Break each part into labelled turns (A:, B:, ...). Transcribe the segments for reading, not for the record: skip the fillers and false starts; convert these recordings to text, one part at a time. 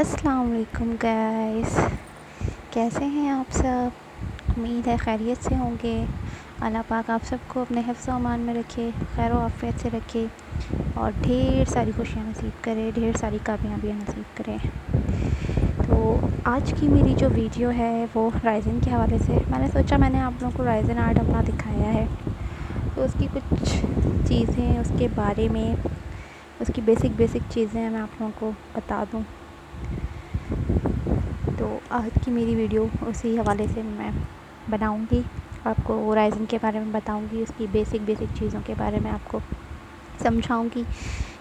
A: अस्सलाम वालेकुम गाइस, कैसे हैं आप सब। उम्मीद है खैरियत से होंगे। अल्लाह पाक आप सबको अपने हिफ्ज़ व अमान में रखे, खैर आफ़ियत से रखे और ढेर सारी खुशियाँ नसीब करे, ढेर सारी कामयाबियाँ नसीब करे। तो आज की मेरी जो वीडियो है वो राइज़न के हवाले से, मैंने सोचा मैंने आप लोगों को राइज़न आर्ट अपना दिखाया है तो उसकी कुछ चीज़ें, उसके बारे में, उसकी बेसिक चीज़ें मैं आप लोगों को बता दूँ। तो आज की मेरी वीडियो उसी हवाले से मैं बनाऊंगी, आपको राइज़न के बारे में बताऊंगी, उसकी बेसिक चीज़ों के बारे में आपको समझाऊंगी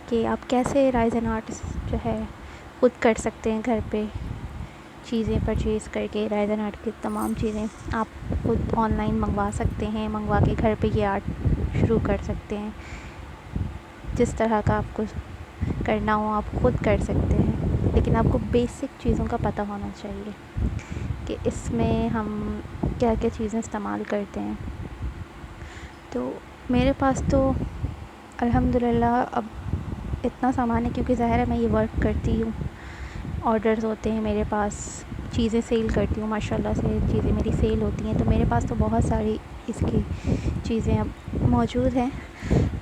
A: कि आप कैसे राइज़न आर्ट जो है खुद कर सकते हैं। घर पे चीज़ें परचेज़ करके राइज़न आर्ट की तमाम चीज़ें आप खुद ऑनलाइन मंगवा सकते हैं, मंगवा के घर पे ये आर्ट शुरू कर सकते हैं। जिस तरह का आपको करना हो आप खुद कर सकते हैं, लेकिन आपको बेसिक चीज़ों का पता होना चाहिए कि इसमें हम क्या क्या चीज़ें इस्तेमाल करते हैं। तो मेरे पास तो अल्हम्दुलिल्लाह अब इतना सामान है, क्योंकि ज़ाहिर है मैं ये वर्क करती हूँ, ऑर्डर्स होते हैं मेरे पास, चीज़ें सेल करती हूँ, माशाल्लाह से चीज़ें मेरी सेल होती हैं। तो मेरे पास तो बहुत सारी इसकी चीज़ें अब मौजूद हैं,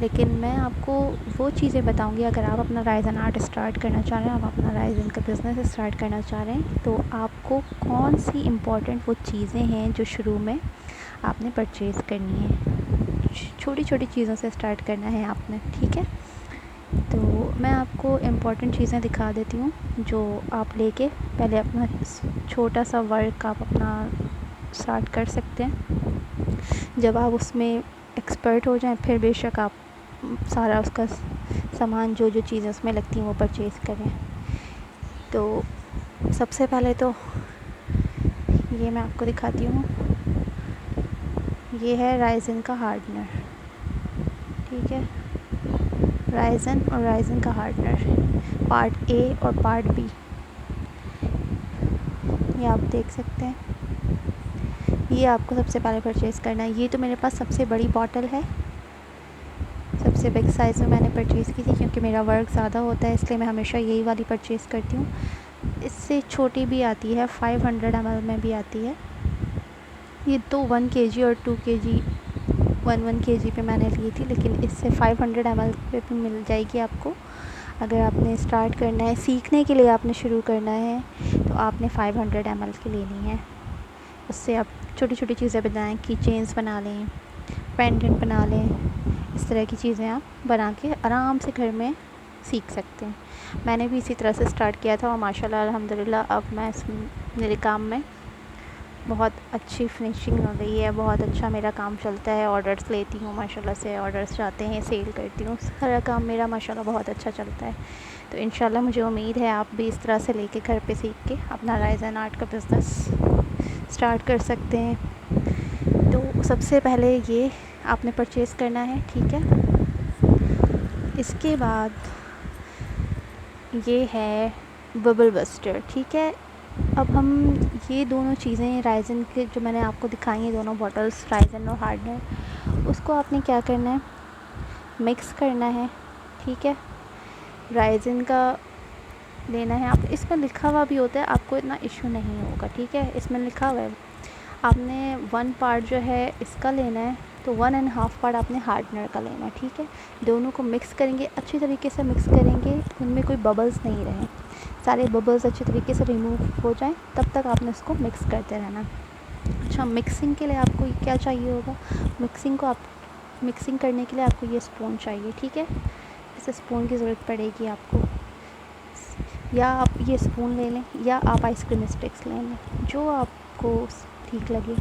A: लेकिन मैं आपको वो चीज़ें बताऊंगी। अगर आप अपना राइज़न आर्ट स्टार्ट करना चाह रहे हैं, आप अपना राइज़न का बिज़नेस स्टार्ट करना चाह रहे हैं, तो आपको कौन सी इम्पॉर्टेंट वो चीज़ें हैं जो शुरू में आपने परचेज़ करनी है। छोटी छोटी चीज़ों से स्टार्ट करना है आपने, ठीक है। तो मैं आपको इम्पॉर्टेंट चीज़ें दिखा देती हूँ जो आप लेके पहले अपना छोटा सा वर्क आप अपना स्टार्ट कर सकते हैं। जब आप उसमें एक्सपर्ट हो जाएं फिर बेशक आप सारा उसका सामान जो जो चीज़ें उसमें लगती हैं वो परचेज़ करें। तो सबसे पहले तो ये मैं आपको दिखाती हूँ, ये है राइज़न का हार्डनर, ठीक है। राइज़न और राइज़न का हार्डनर पार्ट ए और पार्ट बी, ये आप देख सकते हैं। ये आपको सबसे पहले परचेज़ करना है। ये तो मेरे पास सबसे बड़ी बॉटल है, सबसे बिग साइज़ में मैंने परचेज़ की थी, क्योंकि मेरा वर्क ज़्यादा होता है इसलिए मैं हमेशा यही वाली परचेज़ करती हूँ। इससे छोटी भी आती है, 500 ml में भी आती है। ये तो 1 kg और 2 kg 1 kg पे मैंने ली थी, लेकिन इससे 500 ml पे भी मिल जाएगी आपको। अगर आपने स्टार्ट करना है, सीखने के लिए आपने शुरू करना है, तो आपने 500 ml की लेनी है। उससे आप छोटी छोटी चीज़ें बनाएं, की चेन्स बना लें, पेंडेंट बना लें, इस तरह की चीज़ें आप बना के आराम से घर में सीख सकते हैं। मैंने भी इसी तरह से स्टार्ट किया था और माशाल्लाह अल्हम्दुलिल्लाह अब मैं इस मेरे काम में बहुत अच्छी फिनिशिंग हो गई है, बहुत अच्छा मेरा काम चलता है। ऑर्डर्स लेती हूँ, माशाल्लाह से ऑर्डर्स जाते हैं, सेल करती हूँ, सारा काम मेरा माशाल्लाह बहुत अच्छा चलता है। तो इंशाल्लाह मुझे उम्मीद है आप भी इस तरह से लेके घर पे सीख के अपना राइज़न आर्ट का बिज़नेस स्टार्ट कर सकते हैं। तो सबसे पहले ये आपने परचेज़ करना है, ठीक है। इसके बाद ये है बबल बस्टर, ठीक है। अब हम ये दोनों चीज़ें राइज़न के जो मैंने आपको दिखाई हैं, दोनों बॉटल्स राइज़न और हार्डनर, उसको आपने क्या करना है, मिक्स करना है, ठीक है। राइज़न का लेना है आप, इसमें लिखा हुआ भी होता है, आपको इतना इशू नहीं होगा, ठीक है। इसमें लिखा हुआ है, आपने 1 पार्ट जो है इसका लेना है, तो 1.5 पार्ट आपने हार्डनर का लेना है, ठीक है। दोनों को मिक्स करेंगे, अच्छी तरीके से मिक्स करेंगे, उनमें कोई बबल्स नहीं रहें, सारे बबल्स अच्छे तरीके से रिमूव हो जाएं, तब तक आपने उसको मिक्स करते रहना। अच्छा, मिक्सिंग के लिए आपको क्या चाहिए होगा, मिक्सिंग करने के लिए आपको ये स्पून चाहिए, ठीक है। इस स्पून की ज़रूरत पड़ेगी आपको, या आप ये स्पून ले लें या आप आइसक्रीम स्टिक्स ले लें, जो आपको ठीक लगे।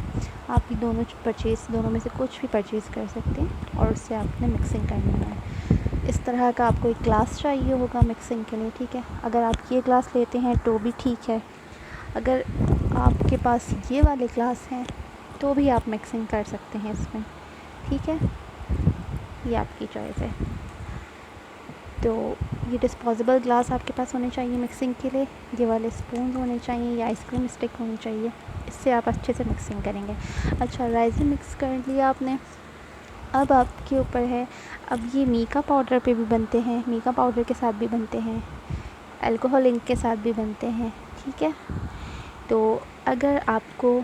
A: आप ये दोनों में से कुछ भी परचेज़ कर सकते हैं और उससे आपने मिक्सिंग करनी है। इस तरह का आपको एक ग्लास चाहिए होगा मिक्सिंग के लिए, ठीक है। अगर आप ये ग्लास लेते हैं तो भी ठीक है, अगर आपके पास ये वाले ग्लास हैं तो भी आप मिक्सिंग कर सकते हैं इसमें, ठीक है। ये आपकी चॉइस है। तो ये डिस्पोजेबल ग्लास आपके पास होने चाहिए मिक्सिंग के लिए, ये वाले स्पून होने चाहिए या आइसक्रीम स्टिक होनी चाहिए, इससे आप अच्छे से मिक्सिंग करेंगे। अच्छा, राइज़न मिक्स कर लिया आपने, अब आपके ऊपर है, अब ये मीका पाउडर पे भी बनते हैं, मीका पाउडर के साथ भी बनते हैं, अल्कोहल इंक के साथ भी बनते हैं, ठीक है। तो अगर आपको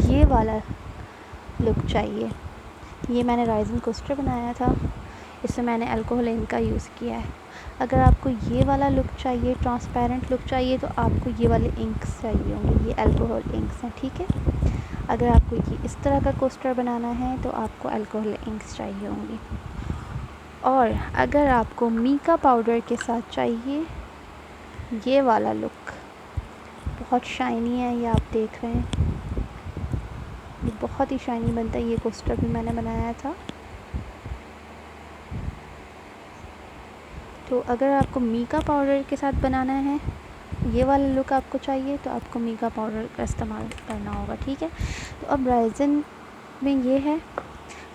A: ये वाला लुक चाहिए, ये मैंने राइजिन कोस्टर बनाया था, इसमें मैंने अल्कोहल इंक का यूज़ किया है। अगर आपको ये वाला लुक चाहिए, ट्रांसपेरेंट लुक चाहिए, तो आपको ये वाले इंक्स चाहिए होंगे, ये अल्कोहल इंक्स हैं, ठीक है। अगर आपको ये इस तरह का कोस्टर बनाना है तो आपको अल्कोहल इंक्स चाहिए होंगी। और अगर आपको मीका पाउडर के साथ चाहिए ये वाला लुक, बहुत शाइनी है, ये आप देख रहे हैं, ये बहुत ही शाइनी बनता है। ये कोस्टर भी मैंने बनाया था। तो अगर आपको मीका पाउडर के साथ बनाना है, ये वाला लुक आपको चाहिए, तो आपको मीका पाउडर का इस्तेमाल करना होगा, ठीक है। तो अब राइजिन में ये है,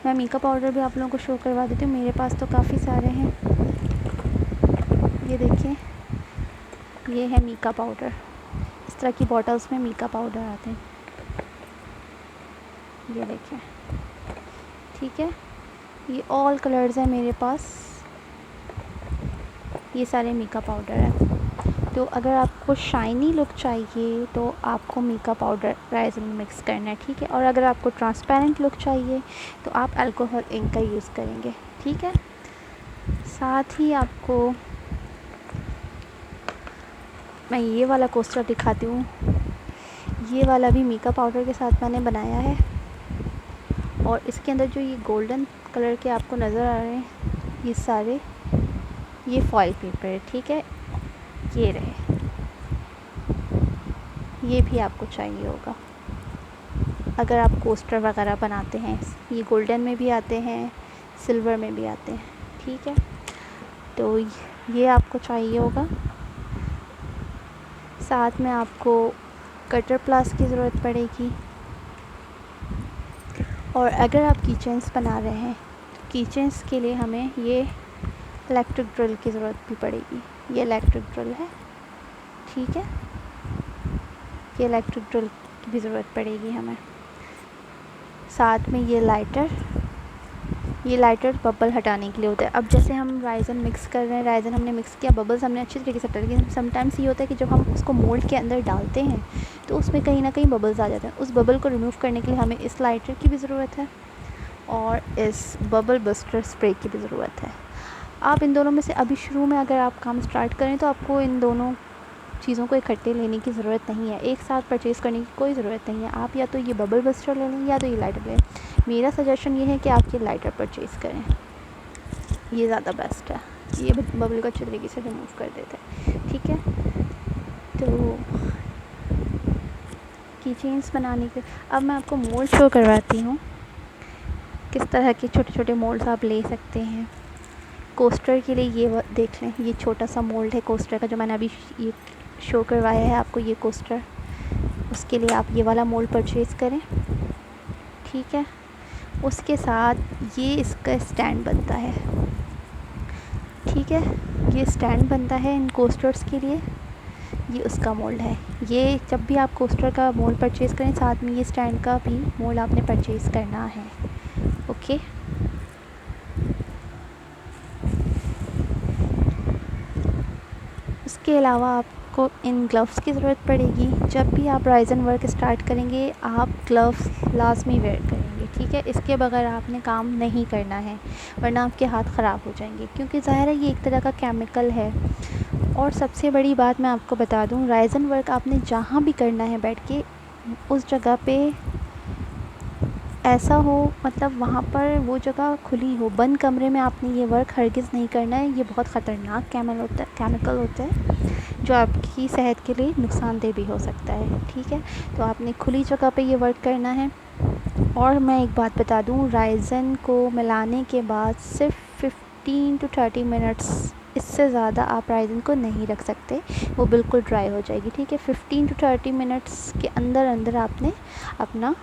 A: मैं मीका पाउडर भी आप लोगों को शो करवा देती हूँ। मेरे पास तो काफ़ी सारे हैं, ये देखिए, ये है मीका पाउडर। इस तरह की बॉटल्स में मीका पाउडर आते हैं, ये देखिए, ठीक है। ये ऑल कलर्स हैं मेरे पास, ये सारे मीका पाउडर है। तो अगर आपको शाइनी लुक चाहिए तो आपको मीका पाउडर राइजिन में मिक्स करना है, ठीक है। और अगर आपको ट्रांसपेरेंट लुक चाहिए तो आप अल्कोहल इंक का यूज़ करेंगे, ठीक है। साथ ही आपको मैं ये वाला कोस्टर दिखाती हूँ। ये वाला भी मीका पाउडर के साथ मैंने बनाया है, और इसके अंदर जो ये गोल्डन कलर के आपको नज़र आ रहे हैं, ये सारे ये फॉइल पेपर है, ठीक है। ये रहे, ये भी आपको चाहिए होगा अगर आप कोस्टर वगैरह बनाते हैं। ये गोल्डन में भी आते हैं, सिल्वर में भी आते हैं, ठीक है। तो ये आपको चाहिए होगा। साथ में आपको कटर प्लास की ज़रूरत पड़ेगी। और अगर आप कीचेन्स बना रहे हैं तो कीचेन्स के लिए हमें ये इलेक्ट्रिक ड्रिल की ज़रूरत भी पड़ेगी। ये इलेक्ट्रिक ड्रिल है, ठीक है। ये इलेक्ट्रिक ड्रिल की भी ज़रूरत पड़ेगी हमें। साथ में ये लाइटर बबल हटाने के लिए होता है। अब जैसे हम राइजिन मिक्स कर रहे हैं, राइजिन हमने मिक्स किया, बबल्स हमने अच्छी तरीके से हटा लिए। समटाइम्स ये होता है कि जब हम उसको मोल्ड के अंदर डालते हैं तो उसमें कहीं ना कहीं बबल्स आ जाते हैं। उस बबल को रिमूव करने के लिए हमें इस लाइटर की भी ज़रूरत है और इस बबल बस्टर स्प्रे की भी ज़रूरत है। आप इन दोनों में से अभी शुरू में अगर आप काम स्टार्ट करें तो आपको इन दोनों चीज़ों को इकट्ठे लेने की ज़रूरत नहीं है, एक साथ परचेज़ करने की कोई ज़रूरत नहीं है। आप या तो ये बबल बस्टर ले लें या तो ये लाइटर लें। मेरा सजेशन ये है कि आप ये लाइटर परचेज़ करें, ये ज़्यादा बेस्ट है। ये बबल को अच्छे तरीके से रिमूव कर देता है, ठीक है। तो की चेन्स बनाने के अब मैं आपको मोल्ड शो करवाती हूँ, किस तरह के छोटे छोटे मोल्ड्स आप ले सकते हैं। कोस्टर के लिए ये देख लें, ये छोटा सा मोल्ड है कोस्टर का, जो मैंने अभी ये शो करवाया है आपको, ये कोस्टर। उसके लिए आप ये वाला मोल्ड परचेज़ करें, ठीक है। उसके साथ ये इसका स्टैंड बनता है, ठीक है। ये स्टैंड बनता है इन कोस्टर्स के लिए, ये उसका मोल्ड है। ये जब भी आप कोस्टर का मोल्ड परचेज़ करें, साथ में ये स्टैंड का भी मोल्ड आपने परचेज़ करना है, ओके। उसके अलावा आपको इन ग्लव्स की ज़रूरत पड़ेगी। जब भी आप राइजिन वर्क स्टार्ट करेंगे आप ग्लव्स लाजमी वेयर करेंगे, ठीक है। इसके बगैर आपने काम नहीं करना है, वरना आपके हाथ ख़राब हो जाएंगे, क्योंकि ज़ाहिर है ये एक तरह का केमिकल है। और सबसे बड़ी बात मैं आपको बता दूं, राइजिन वर्क आपने जहाँ भी करना है बैठ के, उस जगह पे ऐसा हो, मतलब वहाँ पर वो जगह खुली हो, बंद कमरे में आपने ये वर्क हरगिज़ नहीं करना है। ये बहुत ख़तरनाक केमिकल होता है जो आपकी सेहत के लिए नुकसानदेह भी हो सकता है, ठीक है। तो आपने खुली जगह पे ये वर्क करना है। और मैं एक बात बता दूं, राइजिन को मिलाने के बाद सिर्फ 15 to 30 मिनट्स, इससे ज़्यादा आप राइजिन को नहीं रख सकते, वो बिल्कुल ड्राई हो जाएगी, ठीक है। 15 to 30 मिनट्स के अंदर अंदर आपने अपना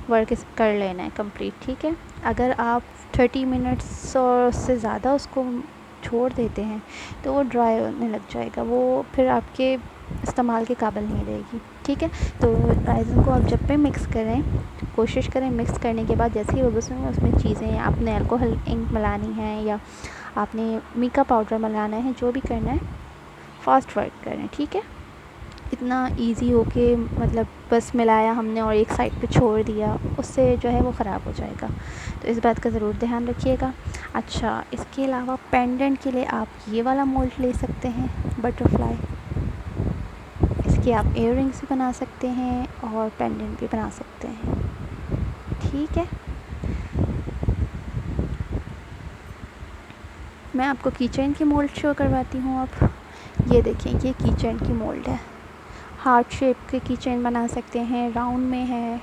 A: वर्क कर लेना है कंप्लीट, ठीक है। अगर आप 30 मिनट्स और उससे ज़्यादा उसको छोड़ देते हैं तो वो ड्राई होने लग जाएगा, वो फिर आपके इस्तेमाल के काबिल नहीं रहेगी, ठीक है। तो राइजिन को आप जब भी मिक्स करें, कोशिश करें मिक्स करने के बाद जैसे ही बबल्स में उसमें चीज़ें आपने अल्कोहल इंक मिलानी है या आपने मीका पाउडर मिलाना है, जो भी करना है, फास्ट वर्क करें, ठीक है। इतना इजी हो के मतलब बस मिलाया हमने और एक साइड पे छोड़ दिया, उससे जो है वो ख़राब हो जाएगा, तो इस बात का ज़रूर ध्यान रखिएगा। अच्छा, इसके अलावा पेंडेंट के लिए आप ये वाला मोल्ड ले सकते हैं, बटरफ्लाई। इसके आप इयररिंग्स भी बना सकते हैं और पेंडेंट भी बना सकते हैं, ठीक है। मैं आपको कीचेन की मोल्ड शो करवाती हूँ अब। ये देखिए, ये कीचेन की मोल्ड है। हार्ट शेप के कीचेन बना सकते हैं, राउंड में है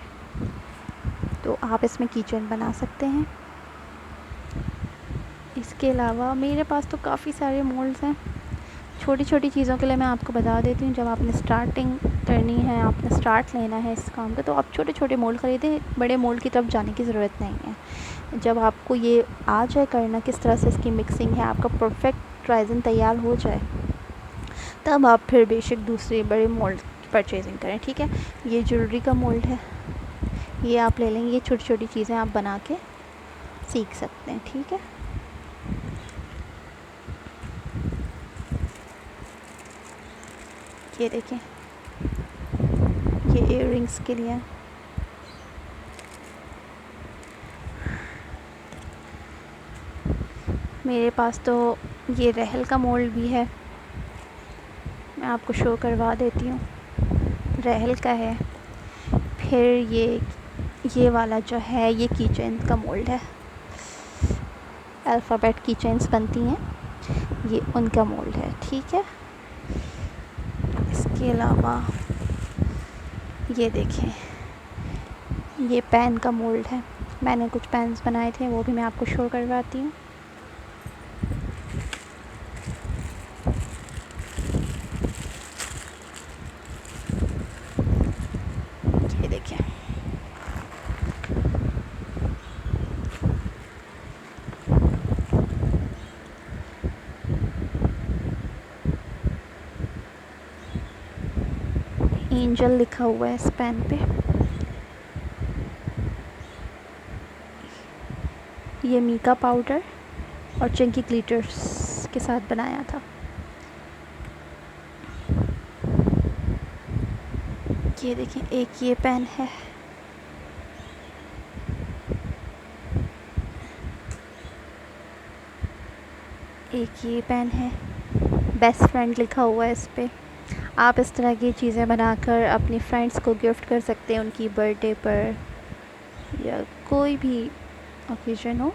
A: तो आप इसमें कीचेन बना सकते हैं। इसके अलावा मेरे पास तो काफ़ी सारे मोल्ड्स हैं। छोटी छोटी चीज़ों के लिए मैं आपको बता देती हूँ, जब आपने स्टार्टिंग करनी है, आपने स्टार्ट लेना है इस काम का, तो आप छोटे छोटे मोल्ड ख़रीदें, बड़े मोल्ड की तरफ जाने की ज़रूरत नहीं है। जब आपको ये आ जाए करना किस तरह से इसकी मिक्सिंग है, आपका परफेक्ट राइज़न तैयार हो जाए, तब आप फिर बेशक दूसरे बड़े मोल्ड की परचेजिंग करें, ठीक है। ये ज्वेलरी का मोल्ड है, ये आप ले लेंगे। ये छोटी छोटी चीज़ें आप बना के सीख सकते हैं, ठीक है। ये देखें, ये इयररिंग्स के लिए। मेरे पास तो ये रहल का मोल्ड भी है, मैं आपको शो करवा देती हूँ। रहल का है। फिर ये वाला जो है, ये कीचेन का मोल्ड है, अल्फ़ाबेट कीचेन्स बनती हैं, ये उनका मोल्ड है, ठीक है। इसके अलावा ये देखें, ये पेन का मोल्ड है। मैंने कुछ पेन्स बनाए थे, वो भी मैं आपको शो करवाती हूँ। ये देखें, एंजल लिखा हुआ है इस पेन पे। ये मीका पाउडर और चंकी ग्लिटर्स के साथ बनाया था। ये देखें, एक ये पेन है, एक ये पेन है, बेस्ट फ्रेंड लिखा हुआ है इस पर। आप इस तरह की चीज़ें बनाकर अपनी फ्रेंड्स को गिफ्ट कर सकते हैं, उनकी बर्थडे पर या कोई भी ओकेजन हो,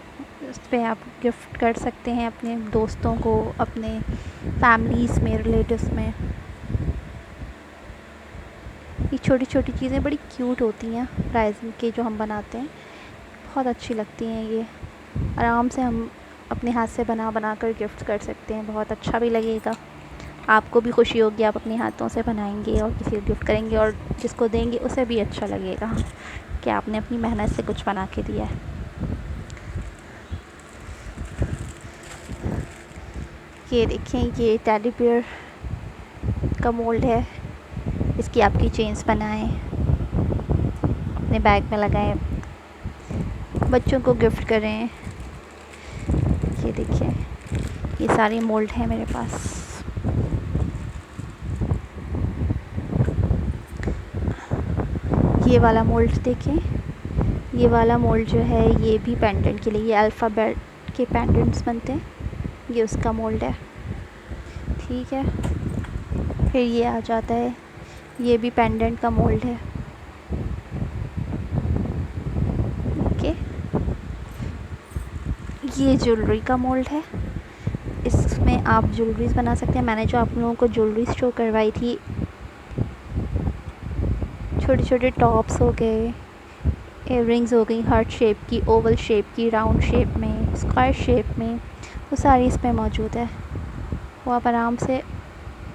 A: उस पर आप गिफ्ट कर सकते हैं अपने दोस्तों को, अपने फैमिलीज़ में, रिलेटिव्स में। ये छोटी छोटी चीज़ें बड़ी क्यूट होती हैं, राइज़न के जो हम बनाते हैं, बहुत अच्छी लगती हैं। ये आराम से हम अपने हाथ से बना बना कर गिफ्ट कर सकते हैं, बहुत अच्छा भी लगेगा, आपको भी खुशी होगी। आप अपने हाथों से बनाएंगे और किसी को गिफ्ट करेंगे और जिसको देंगे उसे भी अच्छा लगेगा कि आपने अपनी मेहनत से कुछ बना के दिया है। ये देखें, ये टेडी बियर का मोल्ड है, इसकी आपकी चेन्स बनाएं, अपने बैग में लगाएं, बच्चों को गिफ्ट करें। ये देखिए, ये सारे मोल्ड हैं मेरे पास। ये वाला मोल्ड देखें, ये वाला मोल्ड जो है, ये भी पेंडेंट के लिए, ये अल्फ़ाबेट के पेंडेंट्स बनते हैं, ये उसका मोल्ड है, ठीक है। फिर ये आ जाता है, ये भी पेंडेंट का मोल्ड है, ओके। ये ज्वेलरी का मोल्ड है, इसमें आप ज्वेलरीज बना सकते हैं। मैंने जो आप लोगों को ज्वेलरीज शो करवाई थी, छोटे छोटे टॉप्स हो गए, इयररिंग्स हो गई, हार्ट शेप की, ओवल शेप की, राउंड शेप में, स्क्वायर शेप में, वो सारी इसमें मौजूद है। वो आप आराम से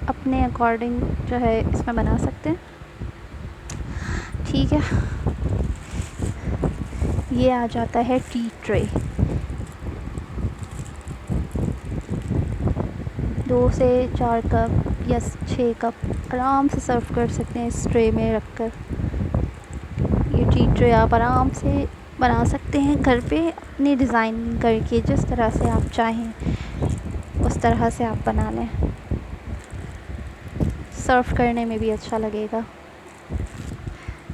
A: अपने अकॉर्डिंग जो है इसमें बना सकते हैं, ठीक है। ये आ जाता है टी ट्रे, 2 से 4 कप या 6 कप आराम से सर्व कर सकते हैं इस ट्रे में रखकर। ये टी ट्रे आप आराम से बना सकते हैं घर पे, अपनी डिज़ाइन करके, जिस तरह से आप चाहें उस तरह से आप बना लें। सर्व करने में भी अच्छा लगेगा।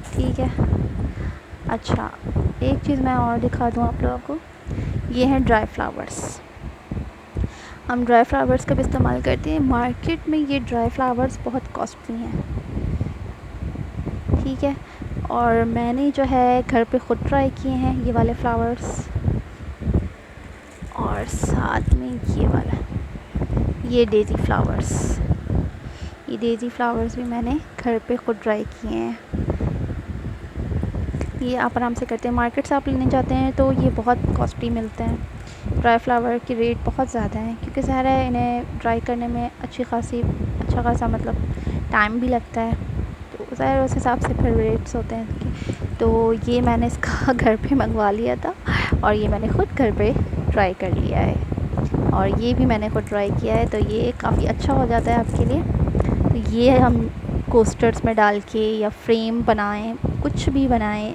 A: ठीक है। अच्छा, एक चीज़ मैं और दिखा दूँ आप लोगों को, ये हैं ड्राई फ्लावर्स। हम ड्राई फ्लावर्स का भी इस्तेमाल करते हैं। मार्केट में ये ड्राई फ्लावर्स बहुत कॉस्टली हैं, ठीक है। और मैंने जो है घर पे ख़ुद ट्राई किए हैं ये वाले फ्लावर्स, और साथ में ये वाला, ये डेज़ी फ्लावर्स, ये डेज़ी फ्लावर्स भी मैंने घर पे ख़ुद ट्राई किए हैं। ये आप आराम से करते हैं। मार्केट से आप लेने जाते हैं तो ये बहुत कॉस्टली मिलते हैं। ड्राई फ्लावर की रेट बहुत ज़्यादा है, क्योंकि ज़ाहिर है इन्हें ड्राई करने में अच्छा खासा मतलब टाइम भी लगता है, तो ज़ाहिर उस हिसाब से फिर रेट्स होते हैं इनके। तो ये मैंने इसका घर पे मंगवा लिया था, और ये मैंने ख़ुद घर पे ट्राई कर लिया है, और ये भी मैंने खुद ट्राई किया है, तो ये काफ़ी अच्छा हो जाता है आपके लिए। तो ये हम कोस्टर्स में डाल के या फ्रेम बनाएं, कुछ भी बनाएं,